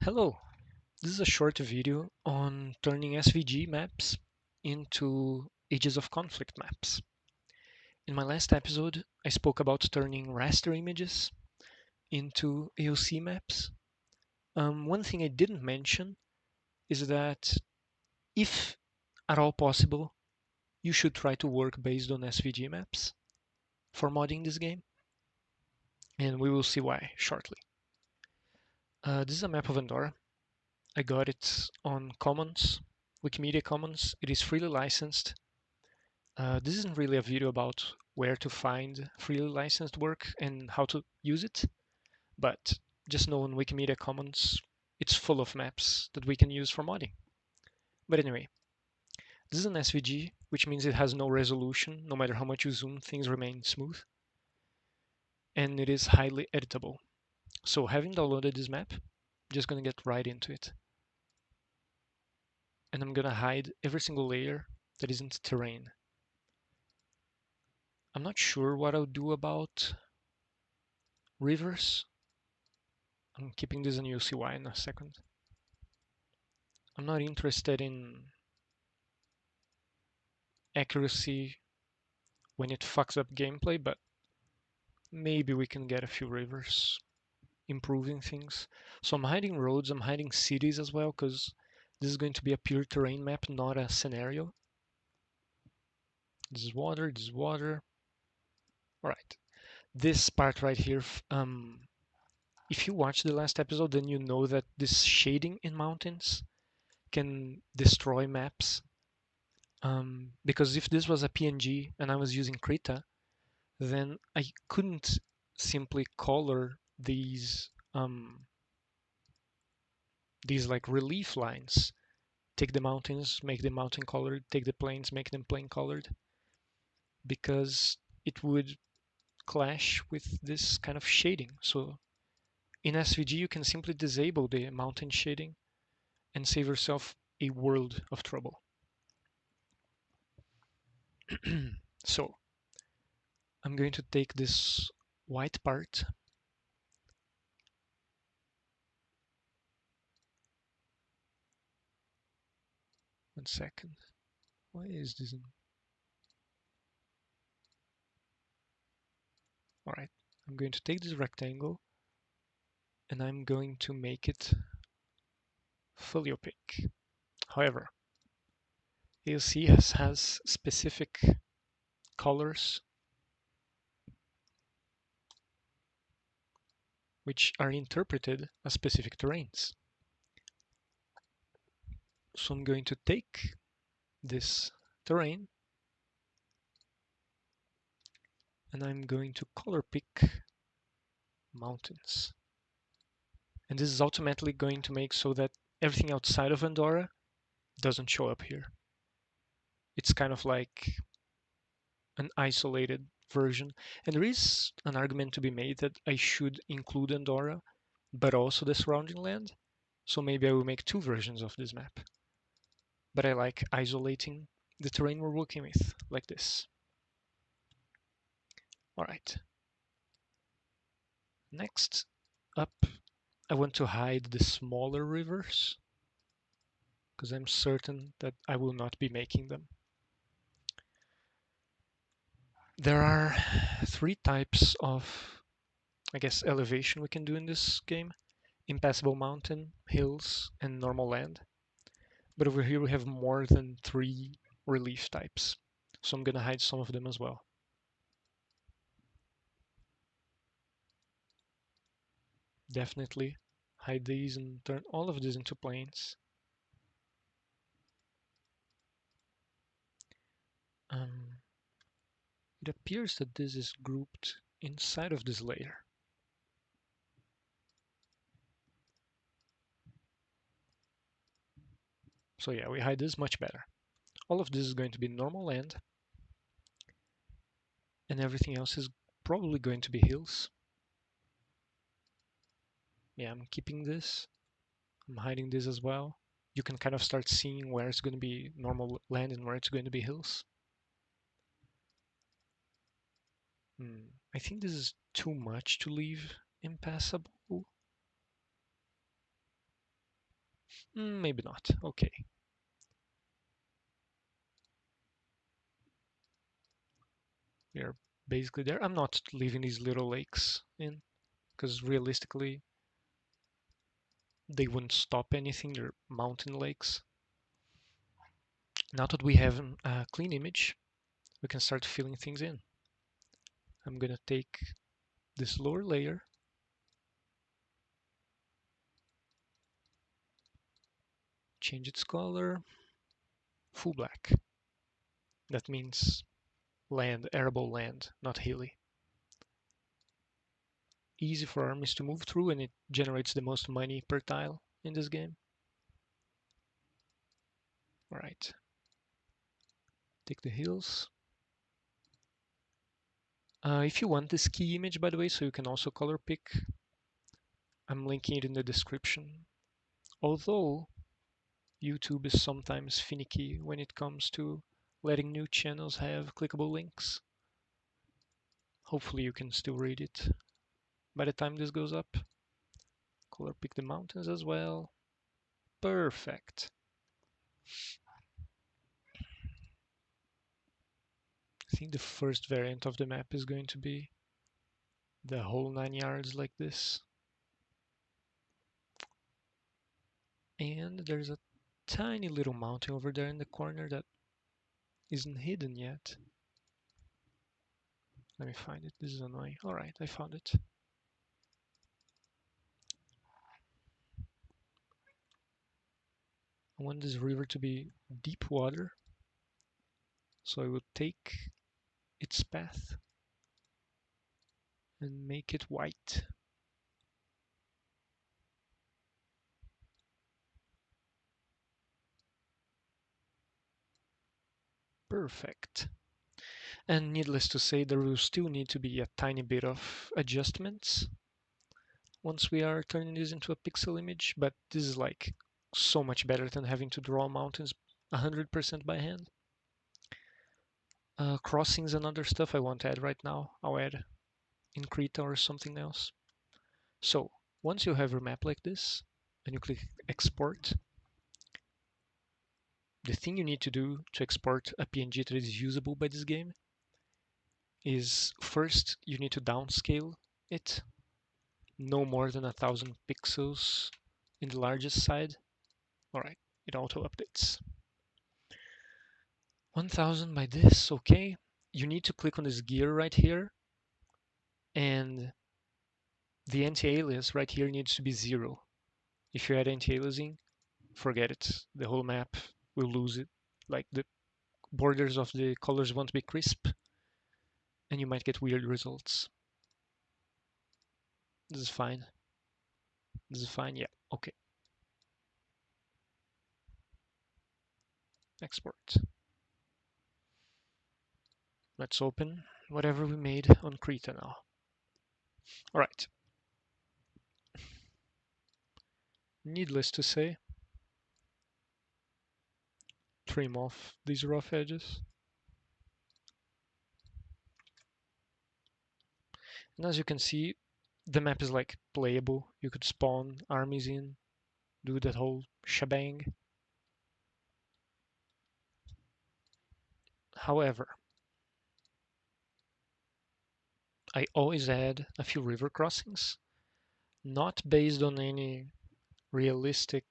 Hello, this is a short video on turning SVG maps into Ages of Conflict maps. In my last episode, I spoke about turning raster images into AOC maps. One thing I didn't mention is that if at all possible, you should try to work based on SVG maps for modding this game, and we will see why shortly. This is a map of Andorra. I got it on Commons, Wikimedia Commons. It is freely licensed. This isn't really a video about where to find freely licensed work and how to use it, but just know on Wikimedia Commons it's full of maps that we can use for modding. But anyway, this is an SVG, which means it has no resolution. No matter how much you zoom, things remain smooth. And it is highly editable. So having downloaded this map, I'm just gonna get right into it. And I'm gonna hide every single layer that isn't terrain. I'm not sure what I'll do about rivers. I'm keeping this on UCY in a second. I'm not interested in accuracy when it fucks up gameplay, but maybe we can get a few rivers improving things. So I'm hiding roads, I'm hiding cities as well, because this is going to be a pure terrain map, not a scenario. This is water, this is water. Alright. This part right here, if you watch the last episode, then you know that this shading in mountains can destroy maps. Because if this was a PNG and I was using Krita, then I couldn't simply color these like relief lines. Take the mountains, make them mountain colored, take the plains, make them plain colored, because it would clash with this kind of shading. So in SVG, you can simply disable the mountain shading and save yourself a world of trouble. So I'm going to take this white part. One second. Why is this? All right. I'm going to take this rectangle and I'm going to make it fully opaque. However, AOC has specific colors which are interpreted as specific terrains. So I'm going to take this terrain and I'm going to color pick mountains. And this is automatically going to make so that everything outside of Andorra doesn't show up here. It's kind of like an isolated version. And there is an argument to be made that I should include Andorra, but also the surrounding land. So maybe I will make two versions of this map. But I like isolating the terrain we're working with, like this. All right. Next up, I want to hide the smaller rivers, because I'm certain that I will not be making them. There are three types of, I guess, elevation we can do in this game. Impassable mountain, hills, and normal land. But over here we have more than three relief types. So I'm gonna hide some of them as well. Definitely hide these and turn all of these into plains. It appears that this is grouped inside of this layer. So yeah, we hide this much better. All of this is going to be normal land, and everything else is probably going to be hills. Yeah, I'm keeping this. I'm hiding this as well. You can kind of start seeing where it's going to be normal land and where it's going to be hills. I think this is too much to leave impassable. Maybe not. Okay. We are basically there. I'm not leaving these little lakes in because realistically they wouldn't stop anything. They're mountain lakes. Now that we have a clean image, we can start filling things in. I'm gonna take this lower layer, change its color, full black. That means land, arable land, not hilly. Easy for armies to move through, and it generates the most money per tile in this game. Alright. Take the hills. If you want this key image, by the way, so you can also color pick, I'm linking it in the description. Although YouTube is sometimes finicky when it comes to letting new channels have clickable links. Hopefully you can still read it by the time this goes up. Color pick the mountains as well. Perfect. I think the first variant of the map is going to be the whole 9 yards like this. And there's a tiny little mountain over there in the corner that isn't hidden yet. Let me find it. This is annoying. Alright, I found it. I want this river to be deep water. So I will take its path and make it white. Perfect. And needless to say, there will still need to be a tiny bit of adjustments once we are turning this into a pixel image, but this is like so much better than having to draw mountains 100% by hand. Crossings and other stuff I won't add right now. I'll add in Krita or something else. So once you have your map like this and you click export, the thing you need to do to export a PNG that is usable by this game is first you need to downscale it no more than 1000 pixels in the largest side. Alright, it auto updates. 1000 by this, okay. You need to click on this gear right here, and the anti-alias right here needs to be 0. If you add anti-aliasing, forget it. The whole map will lose it. Like the borders of the colors won't be crisp, and you might get weird results. This is fine. This is fine, yeah, okay. Export. Let's open whatever we made on Krita now. All right. Needless to say, trim off these rough edges. And as you can see, the map is like playable. You could spawn armies in, do that whole shebang. However, I always add a few river crossings, not based on any realistic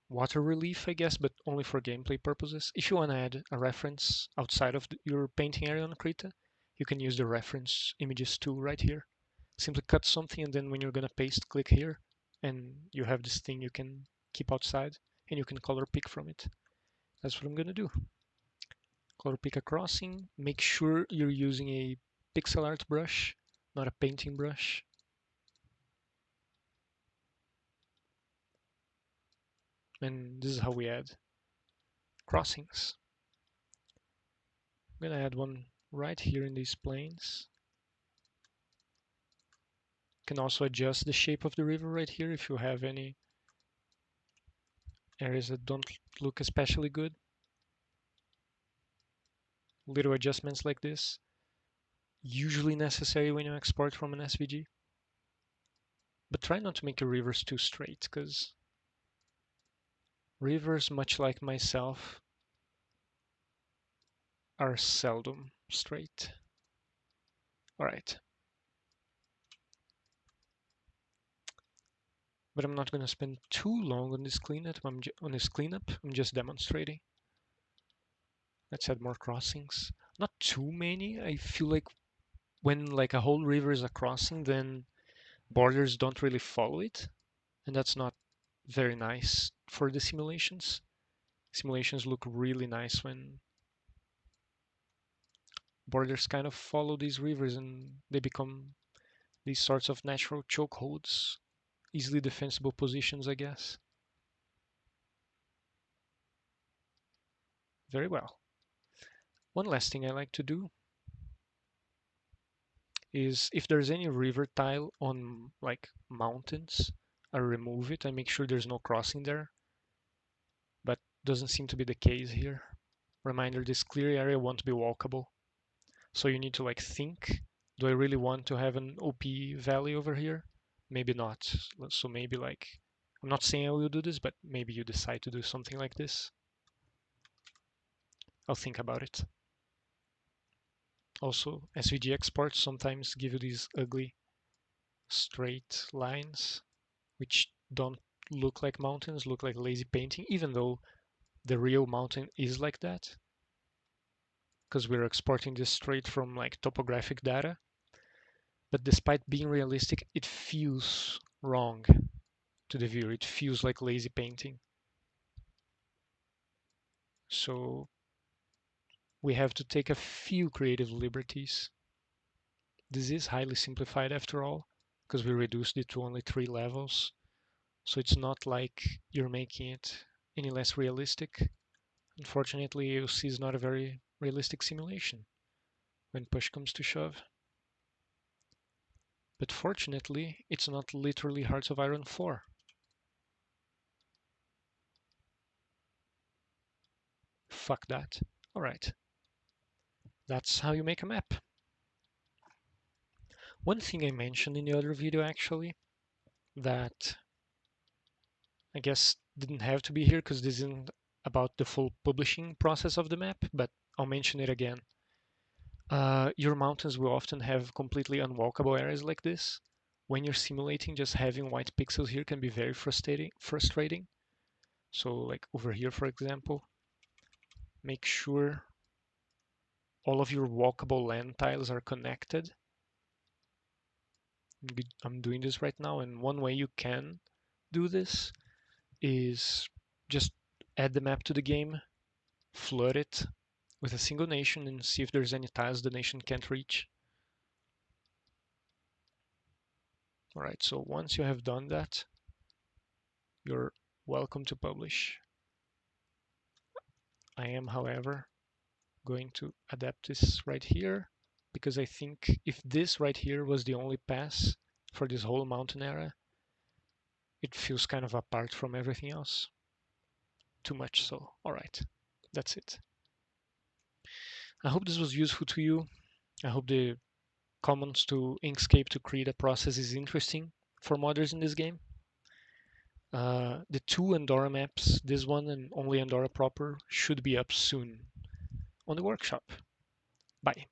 water relief, I guess, but only for gameplay purposes. If you want to add a reference outside of your painting area on Krita, you can use the reference images tool right here. Simply cut something, and then when you're going to paste, click here, and you have this thing you can keep outside, and you can color pick from it. That's what I'm going to do. Color pick a crossing. Make sure you're using a pixel art brush, not a painting brush. And this is how we add crossings. I'm going to add one right here in these planes. You can also adjust the shape of the river right here if you have any areas that don't look especially good. Little adjustments like this, usually necessary when you export from an SVG. But try not to make your rivers too straight, because rivers, much like myself, are seldom straight. All right. But I'm not going to spend too long on this cleanup. I'm just demonstrating. Let's add more crossings. Not too many. I feel like when like a whole river is a crossing, then borders don't really follow it, and that's not very nice for the simulations. Simulations look really nice when borders kind of follow these rivers and they become these sorts of natural chokeholds, easily defensible positions, I guess. Very well. One last thing I like to do is if there's any river tile on like mountains, I remove it. I make sure there's no crossing there, but doesn't seem to be the case here. Reminder, this clear area won't be walkable. So you need to like think, do I really want to have an OP valley over here? Maybe not. So maybe like, I'm not saying I will do this, but maybe you decide to do something like this. I'll think about it. Also, SVG exports sometimes give you these ugly straight lines, which don't look like mountains, look like lazy painting, even though the real mountain is like that, because we're exporting this straight from like topographic data. But despite being realistic, it feels wrong to the viewer. It feels like lazy painting. So we have to take a few creative liberties. This is highly simplified after all, because we reduced it to only 3 levels. So it's not like you're making it any less realistic. Unfortunately, AOC is not a very realistic simulation when push comes to shove. But fortunately, it's not literally Hearts of Iron 4. Fuck that. Alright. That's how you make a map. One thing I mentioned in the other video actually, that I guess didn't have to be here because this isn't about the full publishing process of the map, but I'll mention it again. Your mountains will often have completely unwalkable areas like this. When you're simulating, just having white pixels here can be very frustrating. So like over here, for example, make sure all of your walkable land tiles are connected. I'm doing this right now, and one way you can do this is just add the map to the game, flood it with a single nation, and see if there's any tiles the nation can't reach. Alright, so once you have done that, you're welcome to publish. I am, however, going to adapt this right here, because I think if this right here was the only pass for this whole mountain area, it feels kind of apart from everything else. Too much so. Alright, that's it. I hope this was useful to you. I hope the commons to Inkscape to Krita process is interesting for modders in this game. The 2 Andorra maps, this one and only Andorra proper, should be up soon on the workshop. Bye.